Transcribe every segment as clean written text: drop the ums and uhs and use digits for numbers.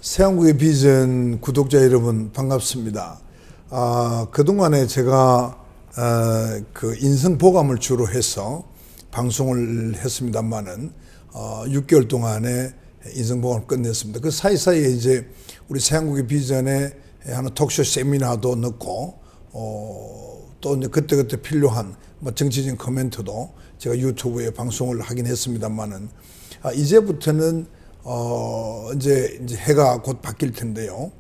새한국의 비전 구독자 여러분 반갑습니다. 그동안에 제가 그 인성보감을 주로 해서 방송을 했습니다만은 6개월 동안에 인성보감을 끝냈습니다. 그 사이사이에 이제 우리 새한국의 비전에 하는 톡쇼 세미나도 넣고 또 이제 그때그때 필요한 뭐 정치적인 코멘트도 제가 유튜브에 방송을 하긴 했습니다만은 이제부터는 이제 해가 곧 바뀔 텐데요.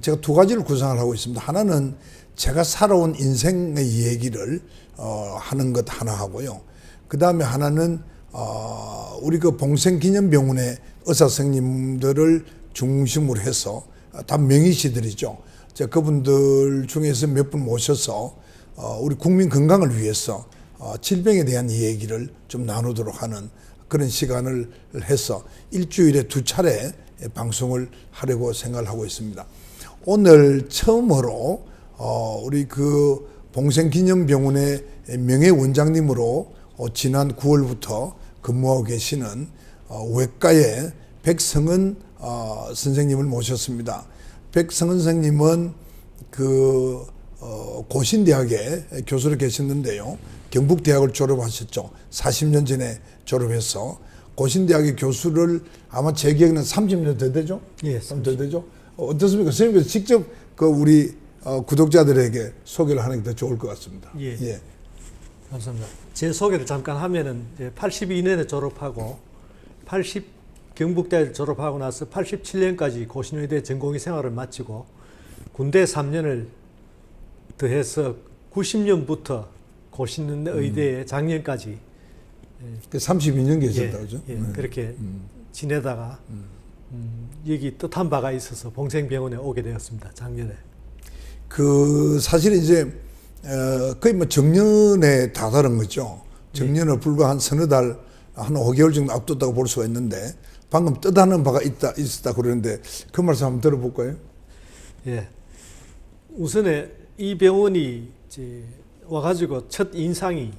제가 두 가지를 구상을 하고 있습니다. 하나는 제가 살아온 인생의 얘기를 하는 것 하나 하고요. 그 다음에 하나는 우리 그 봉생기념병원의 의사 선생님들을 중심으로 해서 다 명의시들이죠. 제가 그분들 중에서 몇 분 모셔서 우리 국민 건강을 위해서 질병에 대한 얘기를 좀 나누도록 하는 그런 시간을 해서 일주일에 2차례 방송을 하려고 생각을 하고 있습니다. 오늘 처음으로 우리 그 봉생기념병원의 명예원장님으로 지난 9월부터 근무하고 계시는 외과의 백성은 선생님을 모셨습니다. 백성은 선생님은 그 고신대학에 교수로 계셨는데요. 경북대학을 졸업하셨죠. 40년 전에 졸업해서 고신대학의 교수를 아마 제 기억에는 30년 더 되죠? 예, 30년 더 되죠? 어떻습니까? 선생님께서 직접 그 우리 구독자들에게 소개를 하는 게 더 좋을 것 같습니다. 예. 감사합니다. 제 소개를 잠깐 하면은 82년에 졸업하고 경북대를 졸업하고 나서 87년까지 고신의대 전공의 생활을 마치고 군대 3년을 더해서 90년부터 고신의대에 작년까지 32년 계셨다 그죠? 그렇게 지내다가 여기 뜻한 바가 있어서 봉생병원에 오게 되었습니다. 작년에. 그 사실 이제 거의 뭐 정년에 다다른 거죠. 정년을 불과 한 서너 달, 한 5개월 정도 앞뒀다고 볼 수가 있는데 방금 뜻하는 바가 있었다 그러는데 그 말씀 한번 들어볼까요? 예. 우선에 이 병원이 이제 와가지고 첫 인상이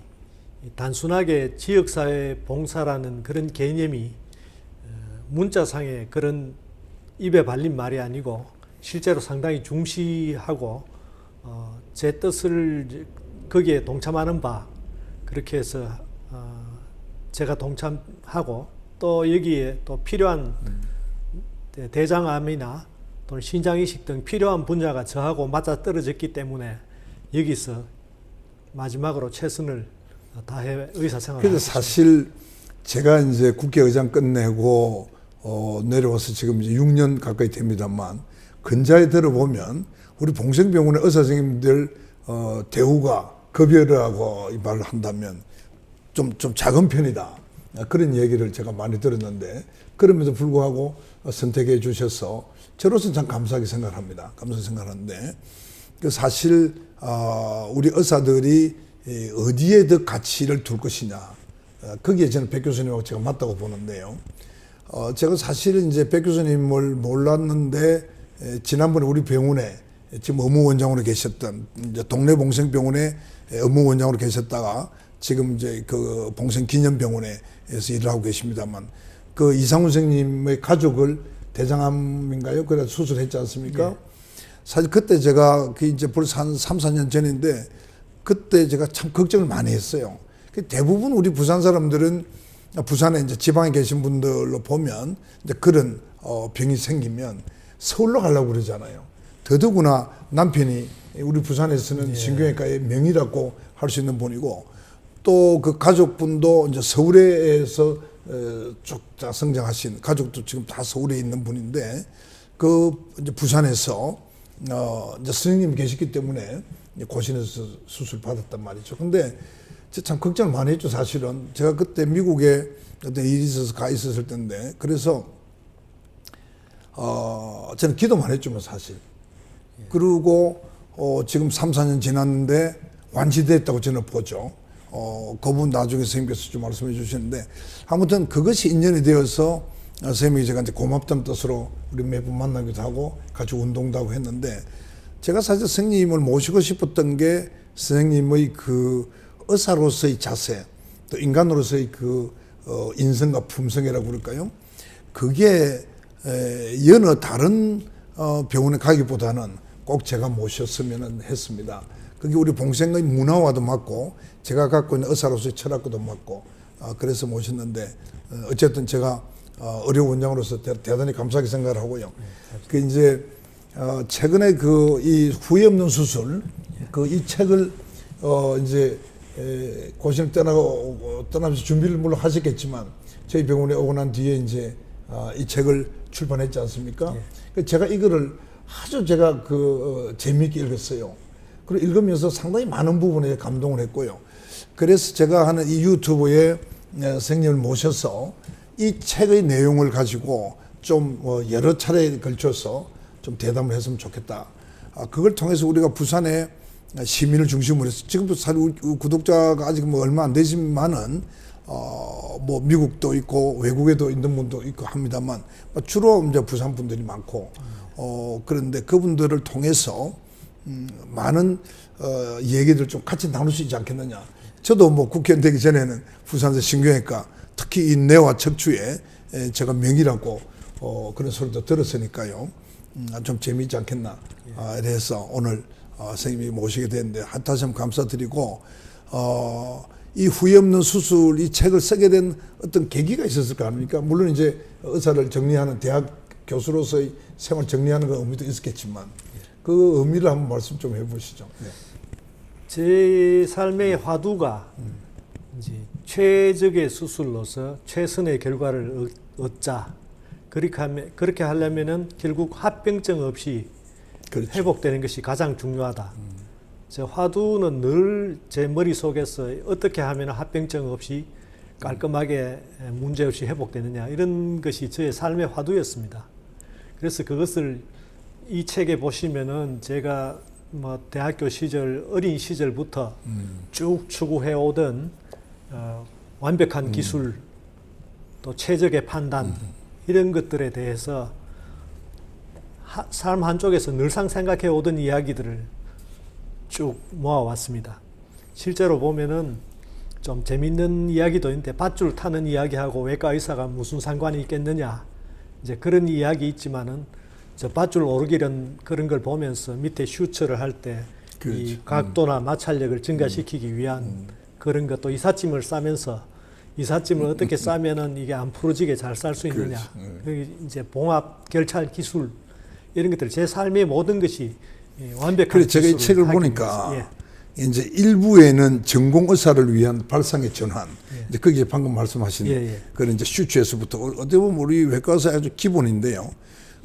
단순하게 지역사회 봉사라는 그런 개념이 문자상의 그런 입에 발린 말이 아니고 실제로 상당히 중시하고 제 뜻을 거기에 동참하는 바 그렇게 해서 제가 동참하고 또 여기에 또 필요한 대장암이나 또는 신장이식 등 필요한 분야가 저하고 맞아떨어졌기 때문에 여기서 마지막으로 최선을 다해 의사생활을 그래서 사실 제가 이제 국회의장 끝내고 내려와서 지금 이제 6년 가까이 됩니다만 근자에 들어보면 우리 봉생병원의 의사 선생님들 대우가 급여라고 이 말을 한다면 좀 작은 편이다. 그런 얘기를 제가 많이 들었는데 그럼에도 불구하고 선택해 주셔서 저로서는 참 감사하게 생각합니다. 감사하게 생각하는데 사실 우리 의사들이 어디에 더 가치를 둘 것이냐 거기에 저는 백 교수님하고 제가 맞다고 보는데요. 제가 사실은 이제 백 교수님을 몰랐는데 지난번에 우리 병원에 지금 업무원장으로 계셨던 이제 동네 봉생병원에 업무원장으로 계셨다가 지금 이제 그 봉생기념병원에서 일을 하고 계십니다만 그 이상훈 선생님의 가족을 대장암인가요? 그래서 수술했지 않습니까? 네. 사실 그때 제가 그 이제 벌써 한 3, 4년 전인데 그때 제가 참 걱정을 많이 했어요. 대부분 우리 부산 사람들은 부산에 이제 지방에 계신 분들로 보면 이제 그런 병이 생기면 서울로 가려고 그러잖아요. 더더구나 남편이 우리 부산에서는 신경외과의 명의라고 할 수 있는 분이고 또 그 가족분도 이제 서울에서 쭉 다 성장하신 가족도 지금 다 서울에 있는 분인데 그 이제 부산에서 이제 선생님이 계셨기 때문에 고신에서 수술 받았단 말이죠. 근데 참 걱정을 많이 했죠, 사실은. 제가 그때 미국에 어떤 일이 있어서 가 있었을 때인데, 그래서, 저는 기도만 했죠, 뭐, 사실. 그리고, 지금 3, 4년 지났는데, 완치됐다고 저는 보죠. 그분 나중에 선생님께서 좀 말씀해 주셨는데, 아무튼 그것이 인연이 되어서, 선생님이 제가 이제 고맙다는 뜻으로 우리 매번 만나기도 하고, 같이 운동도 하고 했는데, 제가 사실 선생님을 모시고 싶었던 게 선생님의 그 의사로서의 자세, 또 인간으로서의 그 인성과 품성이라고 그럴까요? 그게 여느 다른 병원에 가기보다는 꼭 제가 모셨으면 했습니다. 그게 우리 봉생의 문화와도 맞고 제가 갖고 있는 의사로서의 철학과도 맞고 그래서 모셨는데 어쨌든 제가 의료 원장으로서 대단히 감사하게 생각을 하고요. 그 이제 최근에 그 이 후회 없는 수술 그 이 책을 이제 고시를 떠나면서 준비를 물론 하셨겠지만 저희 병원에 오고 난 뒤에 이제 이 책을 출판했지 않습니까? 예. 제가 이거를 아주 제가 재미있게 읽었어요. 그리고 읽으면서 상당히 많은 부분에 감동을 했고요. 그래서 제가 하는 이 유튜브에 선생님을 모셔서 이 책의 내용을 가지고 좀 여러 차례에 걸쳐서 좀 대담을 했으면 좋겠다. 그걸 통해서 우리가 부산의 시민을 중심으로 해서 지금도 사실 우리 구독자가 아직 뭐 얼마 안 되지만은 뭐 미국도 있고 외국에도 있는 분도 있고 합니다만 주로 이제 부산 분들이 많고 그런데 그분들을 통해서 많은 얘기들 좀 같이 나눌 수 있지 않겠느냐. 저도 뭐 국회의원 되기 전에는 부산에서 신경외과 특히 이 뇌와 척추에 제가 명의라고 그런 소리도 들었으니까요. 좀 재미있지 않겠나. 그래서 오늘 선생님이 모시게 됐는데 다시 한번 감사드리고 이 후회 없는 수술 이 책을 쓰게 된 어떤 계기가 있었을 거 아닙니까? 물론 이제 의사를 정리하는 대학 교수로서의 생활 정리하는 그 의미도 있었겠지만 그 의미를 한번 말씀 좀 해보시죠. 네. 제 삶의 화두가 이제 최적의 수술로서 최선의 결과를 얻자. 그렇게 하려면은 결국 합병증 없이 그렇죠. 회복되는 것이 가장 중요하다. 제 화두는 늘 제 머릿속에서 어떻게 하면 합병증 없이 깔끔하게 문제 없이 회복되느냐 이런 것이 저의 삶의 화두였습니다. 그래서 그것을 이 책에 보시면은 제가 뭐 대학교 시절 어린 시절부터 쭉 추구해 오던 완벽한 기술 또 최적의 판단 이런 것들에 대해서 삶 한쪽에서 늘상 생각해 오던 이야기들을 쭉 모아왔습니다. 실제로 보면은 좀 재밌는 이야기도 있는데 밧줄 타는 이야기하고 외과 의사가 무슨 상관이 있겠느냐 이제 그런 이야기 있지만은 저 밧줄 오르기는 그런 걸 보면서 밑에 슈처를 할 때 이 각도나 마찰력을 증가시키기 위한 그런 것도 이삿짐을 싸면서 이삿짐을 어떻게 싸면은 이게 안 부러지게 잘 쌀 수 있느냐. 이제 봉합 결찰 기술 이런 것들 제 삶의 모든 것이 완벽한 그래 제가 이 책을 보니까 이제 일부에는 전공 의사를 위한 발상의 전환. 이제 그게 방금 말씀하신 그런 이제 슈츠에서부터 어떻게 보면 우리 외과 의사의 아주 기본인데요.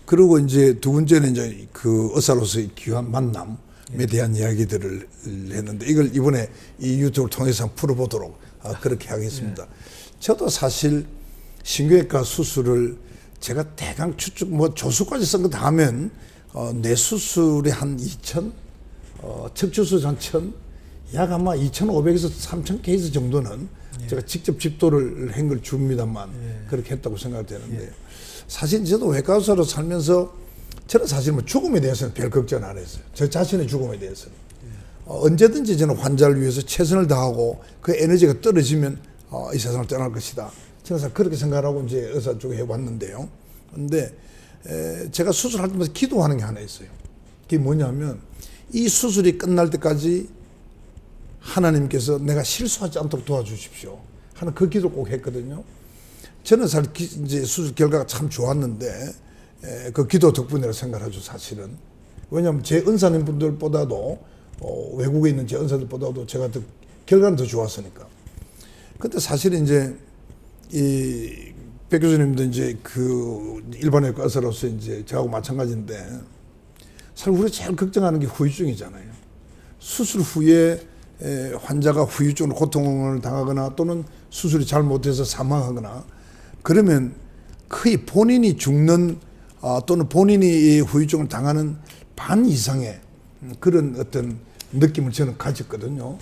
그리고 이제 두 번째는 이제 그 의사로서의 귀한 만남에 대한 이야기들을 했는데 이걸 이번에 이 유튜브를 통해서 한번 풀어보도록 그렇게 하겠습니다. 저도 사실 신경외과 수술을 제가 대강 추측 뭐 조수까지 쓴 거 다 하면 뇌 수술에 한 2,000, 척추 수술 한 1,000, 약 아마 2,500에서 3,000 케이스 정도는 제가 직접 집도를 한 걸 줍니다만 그렇게 했다고 생각되는데 사실 저도 외과 의사로 살면서 저는 사실 뭐 죽음에 대해서는 별 걱정 안 했어요. 저 자신의 죽음에 대해서는. 언제든지 저는 환자를 위해서 최선을 다하고 그 에너지가 떨어지면 이 세상을 떠날 것이다. 저는 그렇게 생각하고 이제 의사 쪽에 해왔는데요. 근데 제가 수술할 때마다 기도하는 게 하나 있어요. 그게 뭐냐면 이 수술이 끝날 때까지 하나님께서 내가 실수하지 않도록 도와주십시오 하는 그 기도 꼭 했거든요. 저는 사실 이제 수술 결과가 참 좋았는데 그 기도 덕분이라고 생각하죠, 사실은. 왜냐하면 제 은사님 분들보다도 외국에 있는 제 은사들보다도 제가 더 결과는 더 좋았으니까. 근데 사실은 이제 이 백 교수님도 이제 그 일반외과 의사로서 이제 저하고 마찬가지인데 사실 우리가 제일 걱정하는 게 후유증이잖아요. 수술 후에 환자가 후유증으로 고통을 당하거나 또는 수술이 잘못돼서 사망하거나 그러면 거의 본인이 죽는 또는 본인이 이 후유증을 당하는 반 이상의 그런 어떤 느낌을 저는 가졌거든요.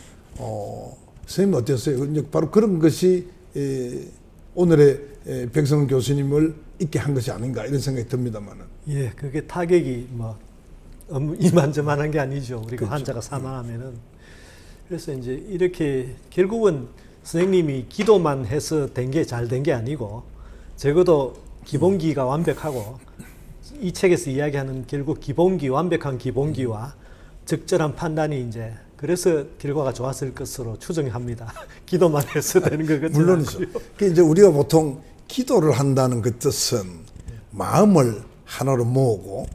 선생님 어땠어요? 이제 바로 그런 것이 오늘의 백성원 교수님을 있게 한 것이 아닌가 이런 생각이 듭니다만은. 예, 그게 타격이 뭐 이만저만한 게 아니죠. 우리가 그렇죠. 환자가 사망하면은. 그래서 이제 이렇게 결국은 선생님이 기도만 해서 된 게 잘 된 게 아니고 적어도 기본기가 완벽하고 이 책에서 이야기하는 결국 기본기, 완벽한 기본기와 적절한 판단이 이제 그래서 결과가 좋았을 것으로 추정합니다. 기도만 해서 되는 것 같지는 물론이죠. 않고요. 그 이제 우리가 보통 기도를 한다는 그 뜻은 마음을 하나로 모으고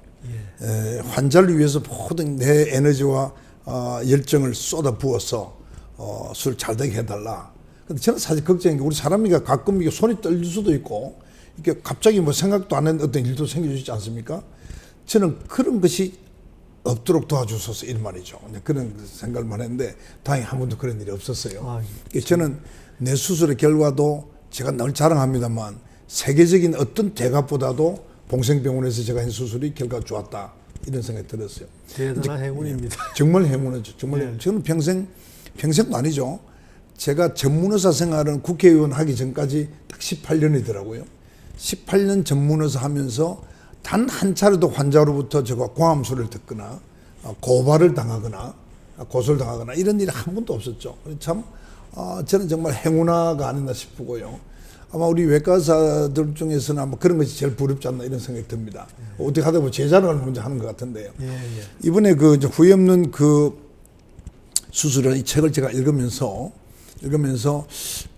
환자를 위해서 모든 내 에너지와 열정을 쏟아 부어서 술 잘 되게 해달라. 근데 저는 사실 걱정인 게 우리 사람이가 가끔 이게 손이 떨릴 수도 있고 이게 갑자기 뭐 생각도 안 했는 어떤 일도 생길 수 있지 않습니까? 저는 그런 것이 없도록 도와주소서 이런 말이죠. 그런 생각만 했는데 다행히 한 번도 그런 일이 없었어요. 저는 내 수술의 결과도 제가 늘 자랑합니다만 세계적인 어떤 대가보다도 봉생병원에서 제가 한 수술이 결과가 좋았다 이런 생각이 들었어요. 대단한 행운입니다. 정말 행운이죠. 정말 행운. 저는 평생도 아니죠. 제가 전문의사 생활은 국회의원 하기 전까지 딱 18년이더라고요. 18년 전문의사 하면서 단 한 차례도 환자로부터 제가 고함소리를 듣거나 고발을 당하거나 고소를 당하거나 이런 일이 한 번도 없었죠. 참 저는 정말 행운아가 아니나 싶고요. 아마 우리 외과 의사들 중에서는 아마 그런 것이 제일 부럽지 않나 이런 생각이 듭니다. 어떻게 하다 보면 제 자랑을 먼저 하는 것 같은데요. 이번에 그 후회 없는 그 수술을 이 책을 제가 읽으면서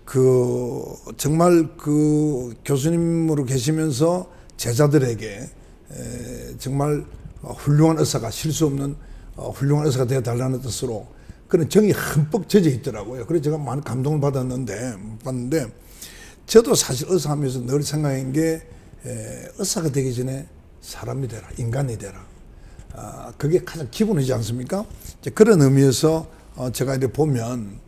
그 정말 그 교수님으로 계시면서 제자들에게 정말 훌륭한 의사가 실수 없는 훌륭한 의사가 되어 달라는 뜻으로 그런 정이 흠뻑 젖어 있더라고요. 그래서 제가 많은 감동을 받았는데 저도 사실 의사하면서 늘 생각한 게 의사가 되기 전에 사람이 되라, 인간이 되라. 그게 가장 기본이지 않습니까? 이제 그런 의미에서 제가 이렇게 보면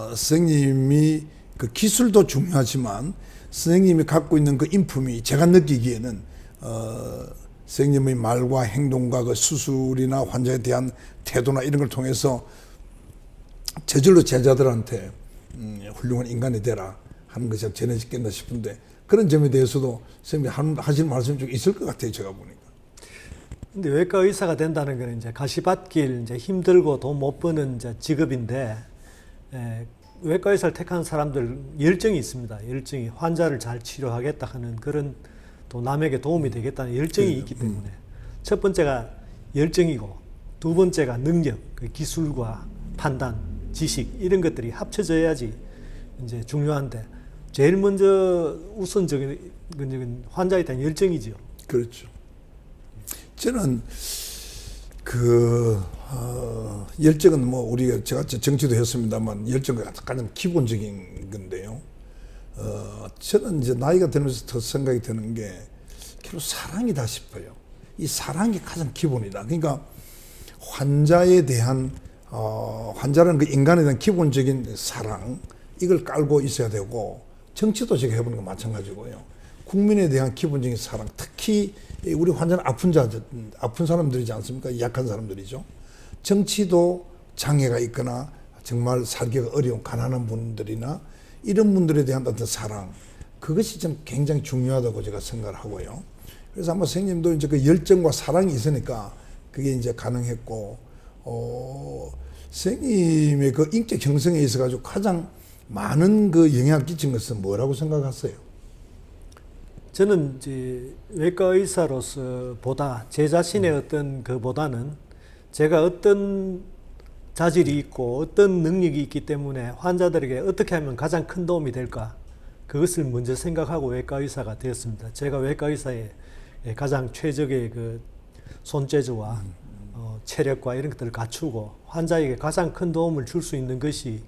선생님이 그 기술도 중요하지만 선생님이 갖고 있는 그 인품이 제가 느끼기에는 선생님의 말과 행동과 그 수술이나 환자에 대한 태도나 이런 걸 통해서 저절로 제자들한테 훌륭한 인간이 되라 하는 것이 전해지겠나 싶은데 그런 점에 대해서도 선생님이 하실 말씀이 좀 있을 것 같아요. 제가 보니까. 근데 외과 의사가 된다는 건 이제 가시밭길 이제 힘들고 돈 못 버는 이제 직업인데 외과 의사를 택한 사람들 열정이 있습니다. 열정이 환자를 잘 치료하겠다 하는 그런 또 남에게 도움이 되겠다는 열정이 있기 때문에 첫 번째가 열정이고 두 번째가 능력, 그 기술과 판단, 지식 이런 것들이 합쳐져야지 이제 중요한데 제일 먼저 우선적인 건 환자에 대한 열정이지요. 그렇죠. 저는 열정은 뭐 우리가 제가 정치도 했습니다만 열정은 가장 기본적인 건데요. 저는 이제 나이가 들면서 더 생각이 드는 게 결국 사랑이다 싶어요. 이 사랑이 가장 기본이다. 그러니까 환자에 대한 환자라는 그 인간에 대한 기본적인 사랑 이걸 깔고 있어야 되고 정치도 제가 해보는 거 마찬가지고요. 국민에 대한 기본적인 사랑, 특히 우리 환자는 아픈 사람들이지 않습니까? 약한 사람들이죠. 정치도 장애가 있거나 정말 살기가 어려운 가난한 분들이나 이런 분들에 대한 어떤 사랑, 그것이 좀 굉장히 중요하다고 제가 생각을 하고요. 그래서 아마 선생님도 이제 그 열정과 사랑이 있으니까 그게 이제 가능했고, 선생님의 그 인격 형성에 있어가지고 가장 많은 그 영향을 끼친 것은 뭐라고 생각하세요? 저는 이제 외과 의사로서 보다 제 자신의 어떤 그보다는 제가 어떤 자질이 있고 어떤 능력이 있기 때문에 환자들에게 어떻게 하면 가장 큰 도움이 될까 그것을 먼저 생각하고 외과 의사가 되었습니다. 제가 외과 의사의 가장 최적의 그 손재주와 체력과 이런 것들을 갖추고 환자에게 가장 큰 도움을 줄 수 있는 것이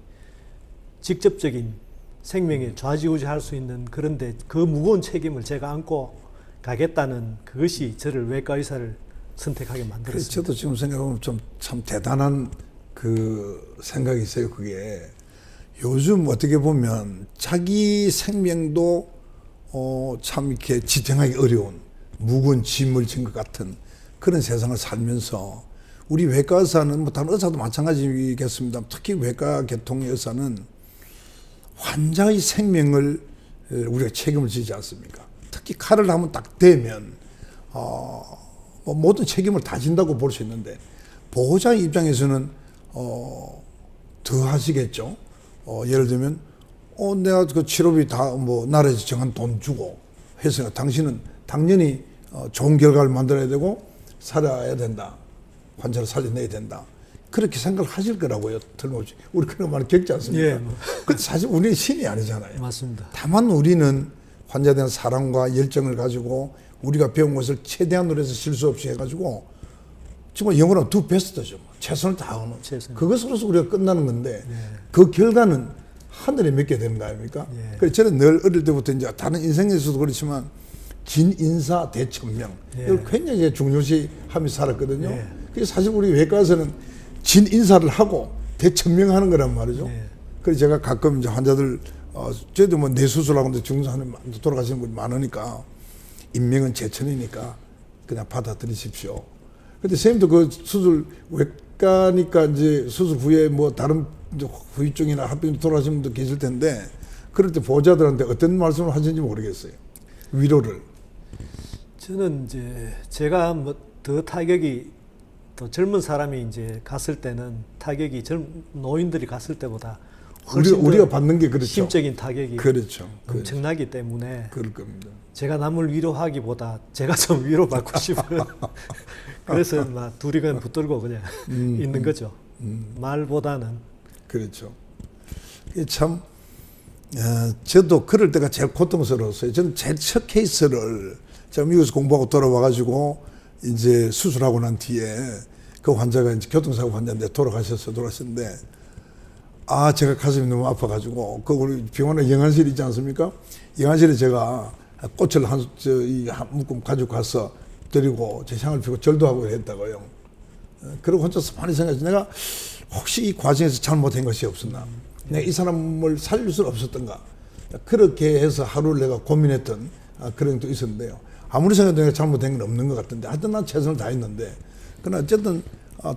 직접적인 생명에 좌지우지할 수 있는 그런데 그 무거운 책임을 제가 안고 가겠다는 그것이 저를 외과 의사를 선택하게 만들었습니다. 저도 지금 생각하면 좀 참 대단한 그 생각이 있어요. 그게 요즘 어떻게 보면 자기 생명도 참 이렇게 지탱하기 어려운 무거운 짐을 진 것 같은 그런 세상을 살면서 우리 외과 의사는 뭐 다른 의사도 마찬가지겠습니다. 특히 외과 계통의 의사는 환자의 생명을 우리가 책임을 지지 않습니까? 특히 칼을 한번 딱 대면 뭐 모든 책임을 다 진다고 볼 수 있는데 보호자의 입장에서는 더 하시겠죠. 예를 들면 내가 그 치료비 다 뭐 나라에서 정한 돈 주고 했으니까 당신은 당연히 좋은 결과를 만들어야 되고 살아야 된다. 환자를 살려내야 된다. 그렇게 생각을 하실 거라고요. 틀림없이. 우리 그런 말 겪지 않습니까? 예, 뭐. 근데 사실 우리는 신이 아니잖아요. 맞습니다. 다만 다만 우리는 환자에 대한 사랑과 열정을 가지고 우리가 배운 것을 최대한으로 해서 실수 없이 해가지고 정말 영어로 두 베스트죠. 최선을 다하는. 최선. 그것으로서 우리가 끝나는 건데 예. 그 결과는 하늘에 맺게 되는 거 아닙니까? 예. 그래서 저는 늘 어릴 때부터 이제 다른 인생에서도 그렇지만 진인사 대천명 예. 이걸 굉장히 중요시 하면서 살았거든요. 예. 그래서 사실 우리 외과에서는 진인사를 하고 대천명하는 거란 말이죠. 예. 그래서 제가 가끔 이제 환자들 저희도 뭐 뇌수술하고 중상하는 돌아가시는 분이 많으니까 인명은 제천이니까 그냥 받아들이십시오. 근데 선생님도 그 수술 외과니까 이제 수술 후에 뭐 다른 이제 후유증이나 합병 돌아가신 분도 계실 텐데 그럴 때 보호자들한테 어떤 말씀을 하시는지 모르겠어요. 위로를. 저는 이제 제가 뭐 더 타격이 또 젊은 사람이 이제 갔을 때는 타격이 노인들이 갔을 때보다 훨씬 우리가 받는 게 그렇죠. 심적인 타격이 그렇죠. 엄청나기 때문에 그럴 겁니다. 제가 남을 위로하기보다 제가 좀 위로받고 싶어요. 그래서 막 둘이 그냥 붙들고 그냥 있는 거죠. 말보다는. 그렇죠. 이게 참 저도 그럴 때가 제일 고통스러웠어요. 저는 제일 첫 케이스를 제가 미국에서 공부하고 돌아와가지고 이제 수술하고 난 뒤에 그 환자가 이제 교통사고 환자인데 돌아가셨는데 제가 가슴이 너무 아파가지고 그 우리 병원에 영안실 있지 않습니까? 영안실에 제가 꽃을 한 묶음 가지고 가서 드리고 제 향을 피우고 절도 하고 했다고요. 그리고 혼자서 많이 생각해서 내가 혹시 이 과정에서 잘못한 것이 없었나? 내가 이 사람을 살릴 수 없었던가? 그렇게 해서 하루를 내가 고민했던 그런 것도 있었는데요. 아무리 생각해도 내가 잘못된 건 없는 것 같은데 하여튼 난 최선을 다했는데 그러나 어쨌든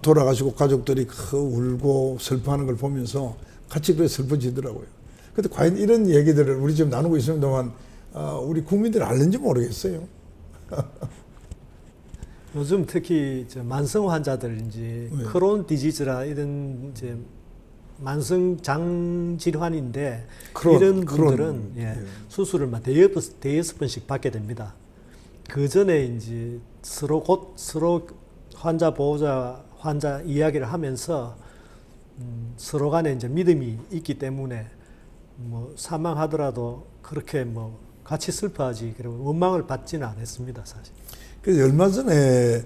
돌아가시고 가족들이 울고 슬퍼하는 걸 보면서 같이 그래 슬퍼지더라고요. 근데 과연 이런 얘기들을 우리 지금 나누고 있습니다만 우리 국민들이 알는지 모르겠어요. 요즘 특히 만성 환자들 이제 크론 디지즈라 이런 이제 만성 장 질환인데 이런 분들은 수술을 막 대여섯 번씩 받게 됩니다. 그 전에 이제 서로 환자 보호자 환자 이야기를 하면서 서로 간에 이제 믿음이 있기 때문에 뭐 사망하더라도 그렇게 뭐 같이 슬퍼하지 그리고 원망을 받지는 않았습니다, 사실. 그래서 얼마 전에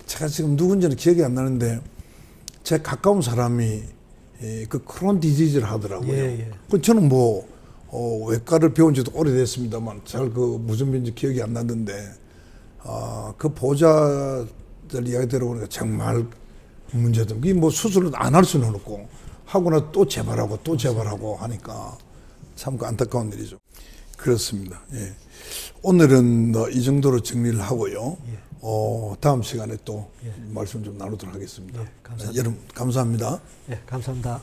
제가 지금 누군지는 기억이 안 나는데 제 가까운 사람이 그 크론 디지즈를 하더라고요. 그 저는 뭐 외과를 배운 지도 오래됐습니다만 잘 그 무슨 병인지 기억이 안 나는데 그 보호자들 이야기 들어보니까 정말 문제도 이게 뭐 수술을 안 할 수는 없고 하거나 또 재발하고 또 재발하고 하니까 참 안타까운 일이죠. 그렇습니다. 예. 오늘은 이 정도로 정리를 하고요. 다음 시간에 또 말씀 좀 나누도록 하겠습니다. 감사합니다. 여러분 감사합니다. 감사합니다.